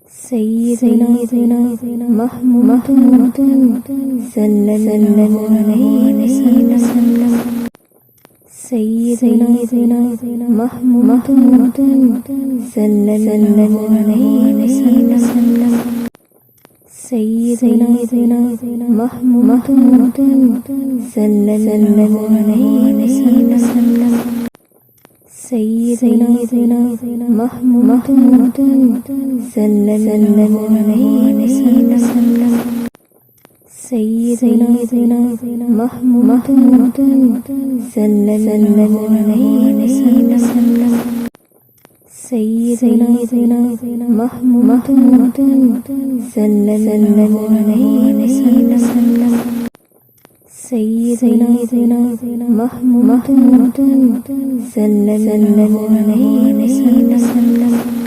سيدنا محمود صلى الله عليه وسلم سيدنا محمود صلى الله عليه وسلم سيدنا محمود صلى الله عليه وسلم سيدنا محمود صلى الله عليه وسلم سيدنا محمود صلى الله عليه وسلم سيدنا محمود صلى الله عليه وسلم سيدنا محمود صلى الله عليه وسلم